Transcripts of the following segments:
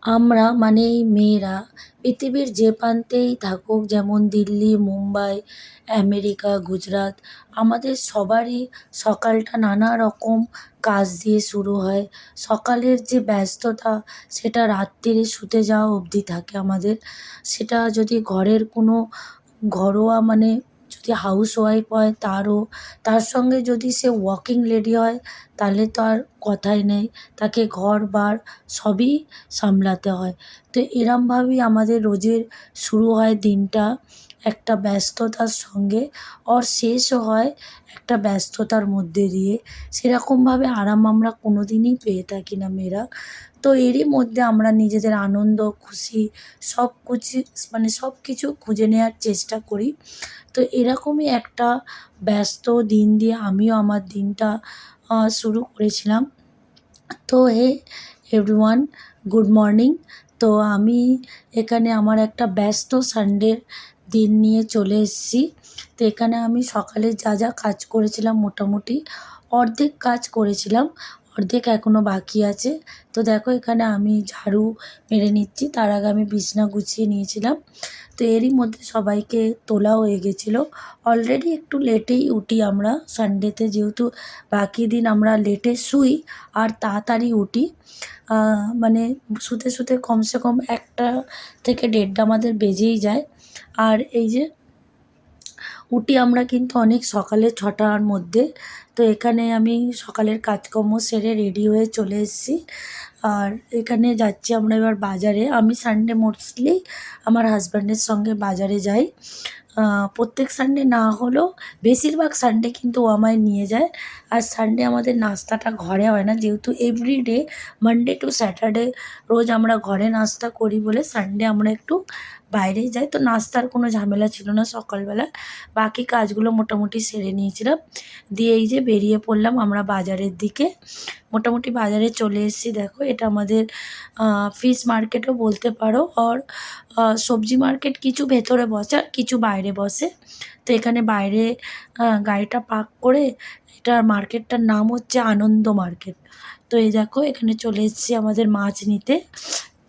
আমরা মানে এই মেয়েরা পৃথিবীর যে প্রান্তেই থাকুক, যেমন দিল্লি, মুম্বাই, আমেরিকা, গুজরাট, আমাদের সবারই সকালটা নানা রকম কাজ দিয়ে শুরু হয়। সকালের যে ব্যস্ততা সেটা রাত্তিরে শুতে যাওয়া অবধি থাকে আমাদের। সেটা যদি ঘরের কোনো ঘরোয়া মানে যদি হাউসওয়াইফ হয় তারও, তার সঙ্গে যদি সে ওয়ার্কিং লেডি হয় তাহলে তো আর কথাই নেই। তাকে ঘর-বার সবই সামলাতে হয়। তো এরমভাবেই আমাদের রোজের শুরু হয় দিনটা একটা ব্যস্ততার সঙ্গে, আর শেষও হয় একটা ব্যস্ততার মধ্যে দিয়ে। সেরকমভাবে আরাম আমরা কোনোদিনই পেয়ে থাকি না মেয়েরা। তো এরই মধ্যে আমরা নিজেদের আনন্দ, খুশি মানে সব কিছু খুঁজে নেওয়ার চেষ্টা করি। তো এরকমই একটা ব্যস্ত দিন দিয়ে আমিও আমার দিনটা শুরু করেছিলাম। তো হে এভরিওয়ান, গুড মর্নিং। তো আমি এখানে আমার একটা ব্যস্ত সানডের দিন নিয়ে চলে এসেছি। তো এখানে আমি সকালে যা যা কাজ করেছিলাম মোটামুটি অর্ধেক কাজ করেছিলাম, অর্ধেক এখনও বাকি আছে। তো দেখো এখানে আমি ঝাড়ু মেরে নিচ্ছি, তার আগে আমি বিছনা গুছিয়ে নিয়েছিলাম। তো এরই মধ্যে সবাইকে তোলা হয়ে গেছিলো। অলরেডি একটু লেটেই উঠি আমরা সানডেতে, যেহেতু বাকি দিন আমরা লেটে শুই আর তাড়াতাড়ি উঠি। মানে শুতে শুতে কমসে কম ১টা থেকে ১:৩০ আমাদের বেজেই যায়। আর এই যে উঠি আমরা কিন্তু অনেক সকালে ৬টার মধ্যে। তো এখানে আমি সকালের কাজকর্ম সেরে রেডি হয়ে চলে এসেছি। আর এখানে যাচ্ছি আমরা এবার বাজারে। আমি সানডে মোস্টলি আমার হাসব্যান্ডের সঙ্গে বাজারে যাই। প্রত্যেক সানডে না হলেও বেশিরভাগ সানডে কিন্তু ও আমায় নিয়ে যায়। আর সানডে আমাদের নাস্তাটা ঘরে হয় না, যেহেতু এভরিডে মানডে টু স্যাটারডে রোজ আমরা ঘরে নাস্তা করি বলে সানডে আমরা একটু বাইরেই যাই। তো নাস্তার কোনো ঝামেলা ছিল না সকালবেলা। বাকি কাজগুলো মোটামুটি সেরে নিয়েছিলাম। দিয়ে এই যে বেরিয়ে পড়লাম আমরা বাজারের দিকে। মোটামুটি বাজারে চলে এসেছি। দেখো এটা আমাদের ফিশ মার্কেটও বলতে পারো। আর সবজি মার্কেট কিছু ভেতরে বসে আর কিছু বাইরে বসে। তো এখানে বাইরে গাড়িটা পার্ক করে, এটা মার্কেটটার নাম হচ্ছে আনন্দ মার্কেট। তো এই দেখো এখানে চলে এসেছি আমাদের মাছ নিতে।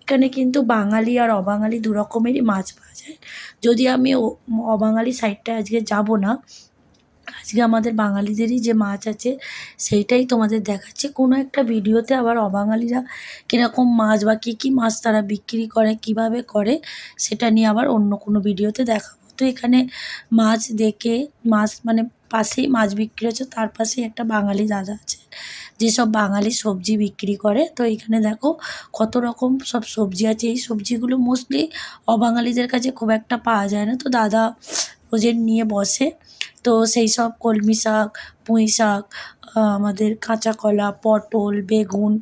এখানে কিন্তু বাঙালি আর অবাঙালি দু রকমেরই মাছ পাওয়া যায়। যদি আমি অবাঙালি সাইডটায় আজকে যাব না, আজকে আমাদের বাঙালিদেরই যে মাছ আছে সেইটাই তোমাদের দেখাচ্ছি। কোনো একটা ভিডিওতে আবার অবাঙালিরা কীরকম মাছ বা কী কী মাছ তারা বিক্রি করে, কীভাবে করে, সেটা নিয়ে আবার অন্য কোনো ভিডিওতে দেখাবো। তো এখানে মাছ দেখে, মাছ মানে পাশেই মাছ বিক্রি হচ্ছে, তার পাশেই একটা বাঙালি দাদা আছে যেসব বাঙালি সবজি বিক্রি করে। তো এখানে দেখো কত রকম সব সবজি আছে। এই সবজিগুলো মোস্টলি অবাঙালিদের কাছে খুব একটা পাওয়া যায় না। তো দাদা রোজের নিয়ে বসে। তো সেই সব কলমি শাক, পুঁই শাক, আমাদের কাঁচা কলা, পটল, বেগুন,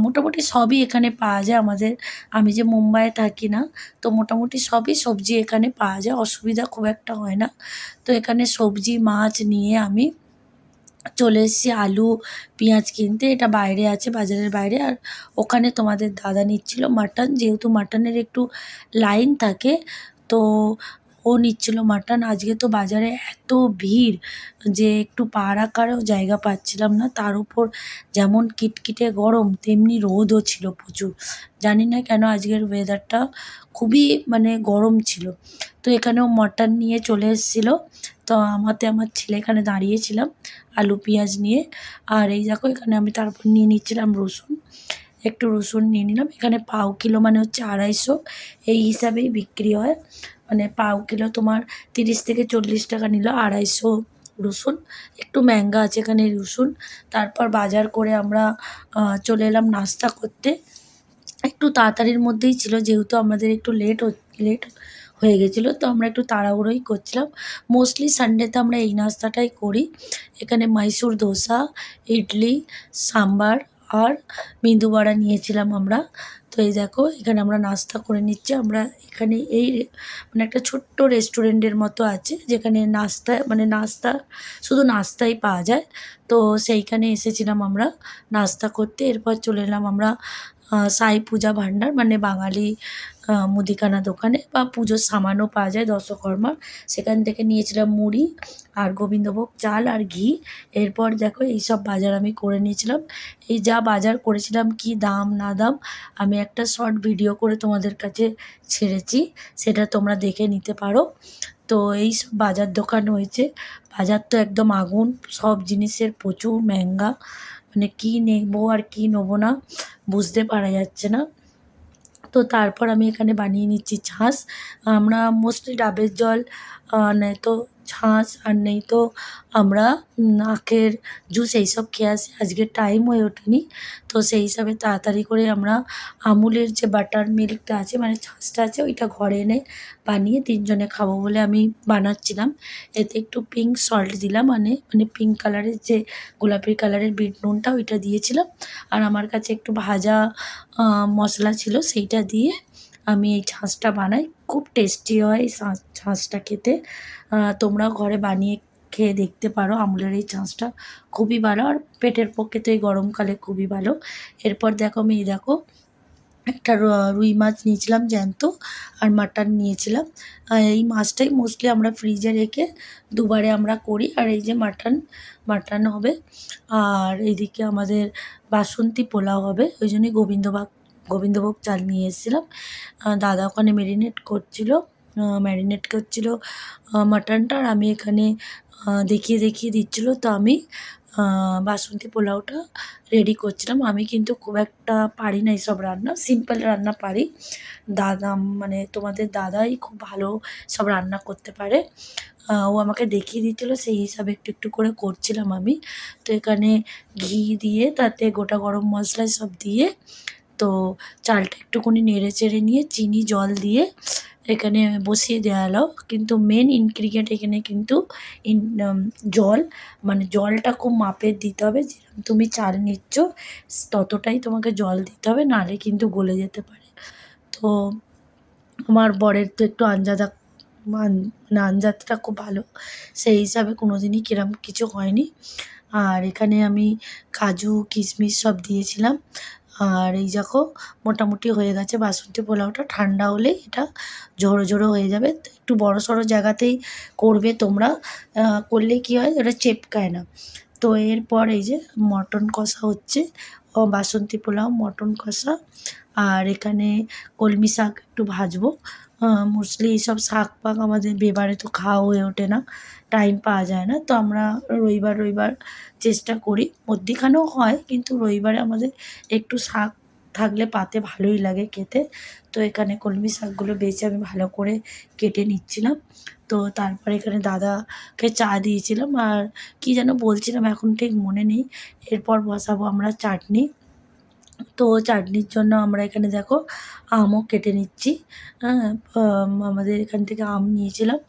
মোটামুটি সবই এখানে পাওয়া যায় আমাদের। আমি যে মুম্বাইয়ে থাকি না, তো মোটামুটি সবই সবজি এখানে পাওয়া যায়, অসুবিধা খুব একটা হয় না। তো এখানে সবজি মাছ নিয়ে আমি চলে এসেছি আলু, পেঁয়াজ কিনতে। এটা বাইরে আছে, বাজারের বাইরে। আর ওখানে তোমাদের দাদা নিচ্ছিল মাটন, যেহেতু মাটনের একটু লাইন থাকে। তো ও নিচ্ছিল মাটন। আজকে তো বাজারে এত ভিড় যে একটু পা রাখারও জায়গা পাচ্ছিলাম না। তার উপর যেমন কিটকিটে গরম তেমনি রোদও ছিল প্রচুর। জানি না কেন আজকের ওয়েদারটা খুবই মানে গরম ছিল। তো এখানেও মাটন নিয়ে চলে এসেছিলো। তো আমার ছেলে এখানে দাঁড়িয়েছিলাম আলু পেঁয়াজ নিয়ে। আর এই দেখো এখানে আমি তারপর নিয়ে নিচ্ছিলাম রসুন। একটু রসুন নিয়ে নিলাম। এখানে পাও কিলো মানে হচ্ছে ২৫০, এই হিসাবেই বিক্রি হয়। মানে পাও কিলো তোমার ৩০ থেকে ৪০ টাকা নিল, ২৫০ রসুন। একটু ম্যাঙ্গা আছে এখানে রসুন। তারপর বাজার করে আমরা চলে এলাম নাস্তা করতে। একটু তাড়াতাড়ির মধ্যেই ছিল, যেহেতু আমাদের একটু লেট হয়ে গেছিলো। তো আমরা একটু তাড়াহুড়োই করছিলাম। মোস্টলি সানডেতে আমরা এই নাস্তাটাই করি। এখানে মাইসুর ধোসা, ইডলি, সাম্বার আর মেদু বড়া নিয়েছিলাম আমরা। তো এই দেখো এখানে আমরা নাস্তা করে নিচ্ছি। আমরা এখানে মানে একটা ছোট্ট রেস্টুরেন্টের মতো আছে, যেখানে নাস্তা শুধু নাস্তাই পাওয়া যায়। তো সেইখানে এসেছিলাম আমরা নাস্তা করতে। এরপর চলে এলাম আমরা সাই পূজা ভাণ্ডার মানে বাঙালি মুদিখানা দোকানে বা পুজোর সামানও পাওয়া যায় দশকর্মার, সেখান থেকে নিয়েছিলাম মুড়ি আর গোবিন্দভোগ চাল আর ঘি। এরপর দেখো এইসব বাজার আমি করে নিয়েছিলাম। এই যা বাজার করেছিলাম, কী দাম না দাম আমি একটা শর্ট ভিডিও করে তোমাদের কাছে ছেড়েছি, সেটা তোমরা দেখে নিতে পারো। তো এই সব বাজার দোকান হয়েছে। বাজার তো একদম আগুন, সব জিনিসের প্রচুর মেহঙ্গা, মানে কী নেবো আর কী নেবো না বুঝতে পারা যাচ্ছে না। তো তারপর আমি এখানে বানিয়ে নিচ্ছি ছাঁচ। আমরা মোস্টলি ডাবের জল, নয়তো ছাঁচ, আর নয়তো আমরা আখের জুস এইসব খেয়ে আসি। আজকে টাইম হয়ে ওঠেনি, তো সেই হিসাবে তাড়াতাড়ি করে আমরা আমুলের যে বাটার মিল্কটা আছে মানে ছাঁচটা আছে ওইটা ঘরে এনে বানিয়ে 3 জনে খাবো বলে আমি বানাচ্ছিলাম। এতে একটু পিঙ্ক সল্ট দিলাম, মানে পিঙ্ক কালারের যে গোলাপি কালারের বিট নুনটা ওইটা দিয়েছিলাম। আর আমার কাছে একটু ভাজা মশলা ছিল, সেইটা দিয়ে আমি এই ছাঁচটা বানাই। খুব টেস্টি হয় এই ছাঁচটা খেতে। তোমরাও ঘরে বানিয়ে খেয়ে দেখতে পারো। আমুলের এই ছাঁচটা খুবই ভালো, আর পেটের পক্ষে তো এই গরমকালে খুবই ভালো। এরপর দেখো আমি এই দেখো একটা রুই মাছ নিয়েছিলাম জ্যান্ত, আর মাটন নিয়েছিলাম। এই মাছটাই মোস্টলি আমরা ফ্রিজে রেখে দুবারে আমরা করি। আর এই যে মাটন হবে, আর এইদিকে আমাদের বাসন্তী পোলাও হবে, ওই জন্যই গোবিন্দভোগ চাল নিয়ে এসেছিলাম। দাদা ওখানে ম্যারিনেট করছিল মাটনটা, আর আমি এখানে দেখিয়ে দেখিয়ে দিচ্ছিলো। তো আমি বাসন্তী পোলাওটা রেডি করছিলাম। আমি কিন্তু খুব একটা পারি না এইসব রান্না, সিম্পল রান্না পারি। দাদা মানে তোমাদের দাদাই খুব ভালো সব রান্না করতে পারে। ও আমাকে দেখিয়ে দিচ্ছিলো, সেই হিসাবে একটু একটু করে করছিলাম আমি। তো এখানে ঘি দিয়ে তাতে গোটা গরম মশলা সব দিয়ে, তো চালটা একটুখানি নেড়ে চেড়ে নিয়ে চিনি জল দিয়ে এখানে বসিয়ে দেওয়া হলো। কিন্তু মেন ইনগ্রিডিয়েন্ট এখানে কিন্তু জল, মানে জলটা খুব মাপের দিতে হবে। যেরকম তুমি চাল নিচ্ছ ততটাই তোমাকে জল দিতে হবে, নাহলে কিন্তু গলে যেতে পারে। তো আমার বরের তো একটু মানে আঞ্জাতটা খুব ভালো, সেই হিসাবে কোনো দিনই কিরম কিছু হয়নি। আর এখানে আমি কাজু কিশমিশ সব দিয়েছিলাম। আর এই দেখো মোটামুটি হয়ে গেছে বাসন্তী পোলাওটা। ঠান্ডা হলেই এটা ঝোড়ো ঝোড়ো হয়ে যাবে। তো একটু বড়সড় জায়গাতেই করবে তোমরা, করলে কী হয় ওটা চেপকায় না। তো এরপর এই যে মটন কষা হচ্ছে, বাসন্তী পোলাও মটন কষা। আর এখানে কলমি শাক একটু ভাজবো। মোস্টলি এইসব শাক পাক আমাদের বিয়েবাড়িতে তো খাওয়া হয়ে ওঠে না, টাইম পাওয়া যায় না। তো আমরা রবিবার চেষ্টা করি, মধ্যিখানেও হয় কিন্তু রবিবারে আমাদের একটু শাক থাকলে পাতে ভালোই লাগে খেতে। তো এখানে কলমি শাকগুলো বেছে আমি ভালো করে কেটে নিচ্ছিলাম। তো তারপরে এখানে দাদাকে চা দিয়েছিলাম, আর কী যেন বলছিলাম এখন ঠিক মনে নেই। এরপর বসাবো আমরা চাটনি। তো চাটনির জন্য আমরা এখানে দেখো আমও কেটে নিচ্ছি। হ্যাঁ, আমাদের এখান থেকে আম নিয়েছিলাম,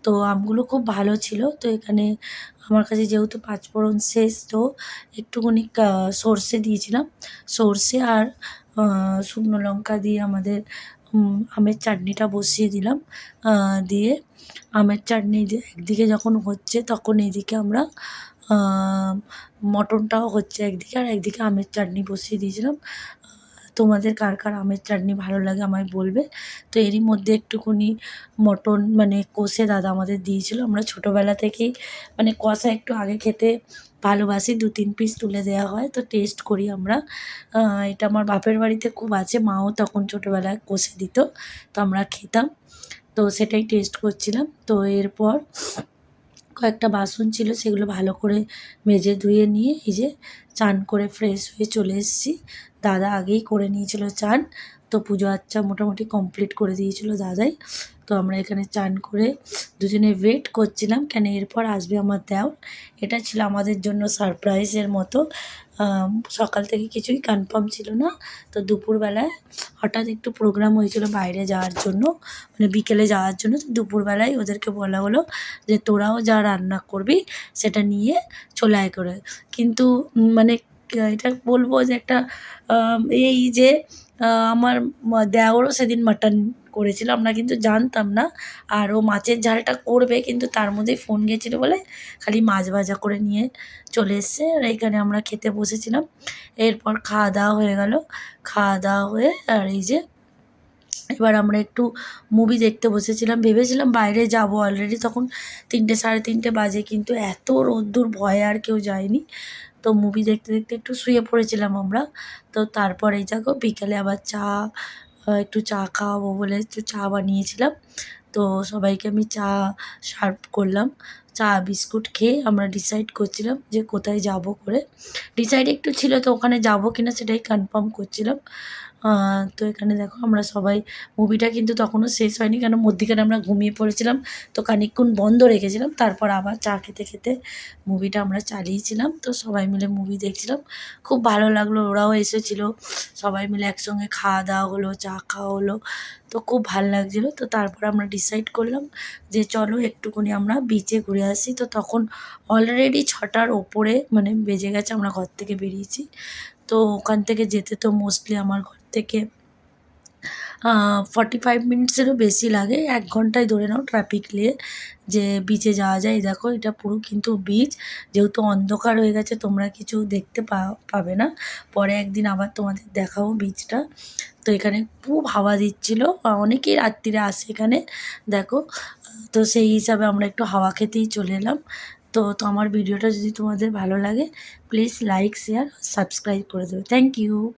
তো আমগুলো খুব ভালো ছিল। তো এখানে আমার কাছে যেহেতু পাঁচফোড়ন শেষ, তো একটুখানি সর্ষে দিয়েছিলাম। সর্ষে আর শুকনো লঙ্কা দিয়ে আমাদের আমের চাটনিটা বসিয়ে দিলাম। দিয়ে আমের চাটনি একদিকে যখন হচ্ছে তখন এইদিকে আমরা মটনটাও হচ্ছে একদিকে, আর একদিকে আমের চাটনি বসিয়ে দিয়েছিলাম। তোমাদের কার কার আমের চাটনি ভালো লাগে আমায় বলবে। তো এরই মধ্যে একটুখানি মটন মানে কষে দাদা আমাদের দিয়েছিল। আমরা ছোটোবেলা থেকেই মানে কষা একটু আগে খেতে ভালোবাসি, 2-3 পিস তুলে দেওয়া হয় তো টেস্ট করি আমরা। এটা আমার বাপের বাড়িতে খুব আছে, মাও তখন ছোটোবেলায় কষে দিত, তো আমরা খেতাম। তো সেটাই টেস্ট করছিলাম। তো এরপর কয়েকটা বাসন ছিল সেগুলো ভালো করে মেজে ধুয়ে নিয়ে এই যে চান করে ফ্রেশ হয়ে চলে এসেছি। দাদা আগেই করে নিয়েছিল চান, তো পুজো আচ্চা মোটামুটি কমপ্লিট করে দিয়েছিল দাদাই। তো আমরা এখানে চান করে দুজনে ওয়েট করছিলাম, কেন এরপর আসবে আমার দেওর। এটা ছিল আমাদের জন্য সারপ্রাইজের মতো। সকাল থেকে কিছুই কনফার্ম ছিল না, তো দুপুরবেলায় হঠাৎ একটু প্রোগ্রাম হয়েছিল বাইরে যাওয়ার জন্য, মানে বিকেলে যাওয়ার জন্য। তো দুপুরবেলায় ওদেরকে বলা হলো যে তোরাও যা রান্না করবি সেটা নিয়ে চলে আয় করে। কিন্তু মানে এটা বলবো যে একটা এই যে আমার দেওরও সেদিন মাটন করেছিল, আমরা কিন্তু জানতাম না। আর ও মাছের ঝালটা করবে, কিন্তু তার মধ্যেই ফোন গেছিলো বলে খালি মাছ ভাজা করে নিয়ে চলে এসছে। আর এইখানে আমরা খেতে বসেছিলাম। এরপর খাওয়া দাওয়া হয়ে গেল। খাওয়া দাওয়া হয়ে আর এই যে এবার আমরা একটু মুভি দেখতে বসেছিলাম। ভেবেছিলাম বাইরে যাব, অলরেডি তখন 3টে সাড়ে 3টে বাজে, কিন্তু এত রোদ্দুর, ভয়ে আর কেউ যায়নি। তো মুভি দেখতে দেখতে একটু শুয়ে পড়েছিলাম আমরা। তো তারপরে এই দেখো বিকেলে আবার একটু চা খাওয়াবো বলে একটু চা বানিয়েছিলাম। তো সবাইকে আমি চা সার্ভ করলাম। চা বিস্কুট খেয়ে আমরা ডিসাইড করছিলাম যে কোথায় যাব করে। ডিসাইড একটু ছিল, তো ওখানে যাব কিনা সেটাই কনফার্ম করছিলাম। তো এখানে দেখো আমরা সবাই, মুভিটা কিন্তু তখনও শেষ হয়নি, কেন মধ্যিখানে আমরা ঘুমিয়ে পড়েছিলাম, তো খানিকক্ষণ বন্ধ রেখেছিলাম। তারপর আবার চা খেতে খেতে মুভিটা আমরা চালিয়েছিলাম। তো সবাই মিলে মুভি দেখছিলাম, খুব ভালো লাগলো। ওরাও এসেছিলো, সবাই মিলে একসঙ্গে খাওয়া দাওয়া হলো, চা খাওয়া হলো, তো খুব ভাল লাগছিলো। তো তারপর আমরা ডিসাইড করলাম যে চলো একটুখানি আমরা বিচে ঘুরে আসি। তো তখন অলরেডি 6টার ওপরে মানে বেজে গেছে, আমরা ঘর থেকে বেরিয়েছি। তো ওখান থেকে যেতে তো মোস্টলি আমার ঘর থেকে 45 মিনিটসেরও বেশি লাগে, 1 ঘন্টায় ধরে নাও ট্রাফিক নিয়ে যে বিচে যাওয়া যায়। এই দেখো এটা পুরো কিন্তু বিচ, যেহেতু অন্ধকার হয়ে গেছে তোমরা কিছু দেখতে পাবে না। পরে একদিন আবার তোমাদের দেখাবো বিচটা। তো এখানে খুব হাওয়া দিচ্ছিলো, অনেকেই রাত্রিরে আসে এখানে দেখো। তো সেই হিসাবে আমরা একটু হাওয়া খেতেই চলে এলাম। তো আমার ভিডিওটা যদি তোমাদের ভালো লাগে, প্লিজ লাইক, শেয়ার, সাবস্ক্রাইব করে দেবে। Thank you.